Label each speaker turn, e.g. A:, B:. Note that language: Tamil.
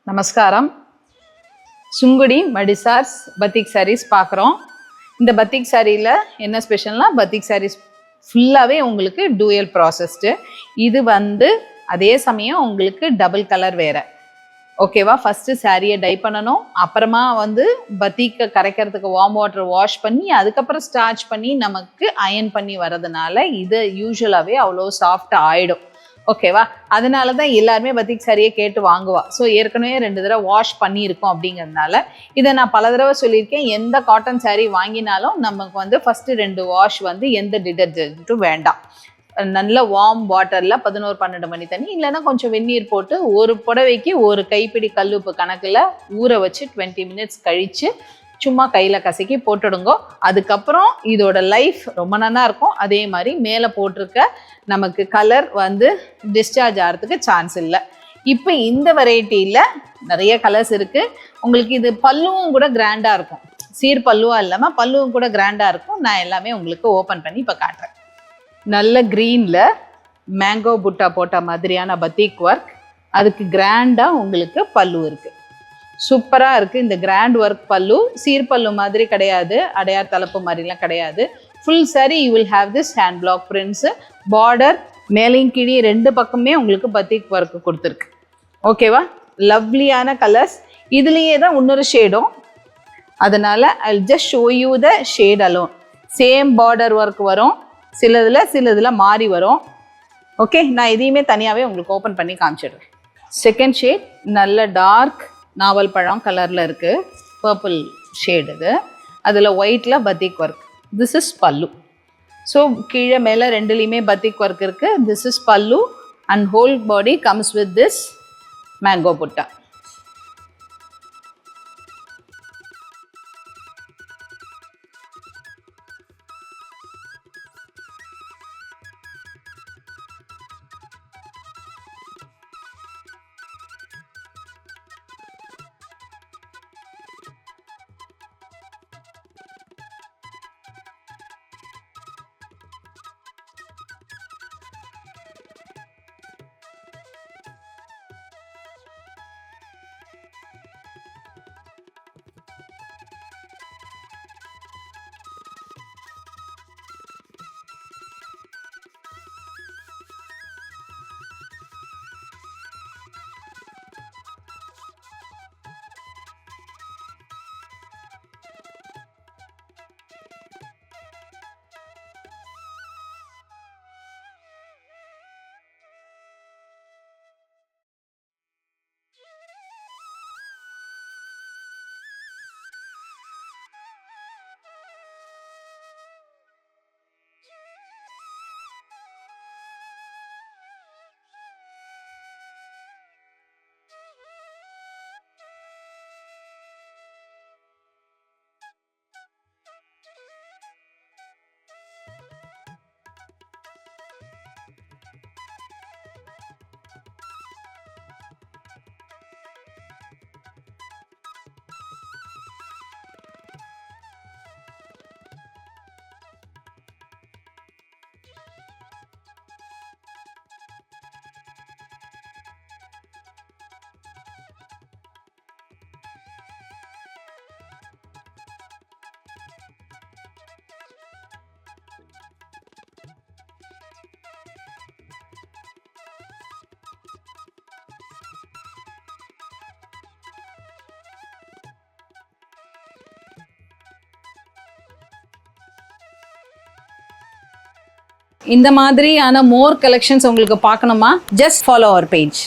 A: நமஸ்காரம். சுங்குடி மடிசார்ஸ் பத்திக் சாரீஸ் பார்க்குறோம். இந்த பத்திக் சாரியில் என்ன ஸ்பெஷல்னா, பத்திக் சாரீஸ் ஃபுல்லாகவே உங்களுக்கு டூயல் ப்ராசஸ்டு. இது அதே சமயம் உங்களுக்கு டபுள் கலர் வேறு. ஓகேவா? ஃபஸ்ட்டு சாரியை டை பண்ணணும், அப்புறமா பத்திக்கை கரைக்கிறதுக்கு வார்ம் வாட்டர் வாஷ் பண்ணி அதுக்கப்புறம் ஸ்டார்ச் பண்ணி நமக்கு அயன் பண்ணி வர்றதுனால இது யூஸ்வலாகவே அவ்வளோ சாஃப்டாக ஆகிடும். ஓகேவா? அதனால தான் எல்லாருமே பத்திக் சாரியை கேட்டு வாங்குவா. ஸோ ஏற்கனவே 2 தடவை வாஷ் பண்ணியிருக்கோம். அப்படிங்கிறதுனால இதை நான் பல தடவை சொல்லியிருக்கேன். எந்த காட்டன் சாரீ வாங்கினாலும் நமக்கு ஃபஸ்ட்டு 2 வாஷ் எந்த டிடர்ஜென்ட்டும் வேண்டாம். நல்ல வார்ம் வாட்டரில் 11-12 மணி தண்ணி, இல்லைன்னா கொஞ்சம் வெந்நீர் போட்டு ஒரு புடவைக்கு ஒரு கைப்பிடி கல்லுப்பு கணக்கில் ஊற வச்சு 20 மினிட்ஸ் கழித்து சும்மா கையில் கசக்கி போட்டுடுங்கோ. அதுக்கப்புறம் இதோட லைஃப் ரொம்ப நல்லா இருக்கும். அதே மாதிரி மேலே போட்டிருக்க நமக்கு கலர் டிஸ்சார்ஜ் ஆகிறதுக்கு சான்ஸ் இல்லை. இப்போ இந்த வெரைட்டியில் நிறைய கலர்ஸ் இருக்குது. உங்களுக்கு இது பல்லுவும் கூட கிராண்டாக இருக்கும். சீர் பல்லுவாக இல்லாமல் பல்லுவும் கூட கிராண்டாக இருக்கும். நான் எல்லாமே உங்களுக்கு ஓப்பன் பண்ணி இப்போ காட்டுறேன். நல்ல க்ரீனில் மேங்கோ புட்டா போட்ட மாதிரியான பத்திக் ஒர்க், அதுக்கு கிராண்டாக உங்களுக்கு பல்லு இருக்குது. சூப்பராக இருக்குது இந்த கிராண்ட் ஒர்க் பல்லு. சீர் பல்லு மாதிரி கிடையாது, அடையார் தலைப்பு மாதிரிலாம் கிடையாது. Full sorry you will have this hand black prints. Border மேலையும் கீழே 2 பக்கமே உங்களுக்கு பத்திக் ஒர்க்கு கொடுத்துருக்கு. ஓகேவா? லவ்லியான கலர்ஸ். இதுலேயே தான் இன்னொரு ஷேடும், அதனால் I just show you the shade alone. Same border work வரும், சிலதில் மாறி வரும். ஓகே, நான் இதையுமே தனியாகவே உங்களுக்கு ஓப்பன் பண்ணி காமிச்சிடுறேன். செகண்ட் ஷேட் நல்ல டார்க் நாவல் பழம் கலரில் இருக்குது, பர்பிள் ஷேடு இது. அதில் ஒயிட்டில் batik work. This is pallu. So கீழே மேலே 2லேயுமே பத்திக் ஒர்க் இருக்குது. This is pallu and whole body comes with this mango butta. இந்த மாதிரியான மோர் கலெக்ஷன்ஸ் உங்களுக்கு பார்க்கணுமா? Just follow our page.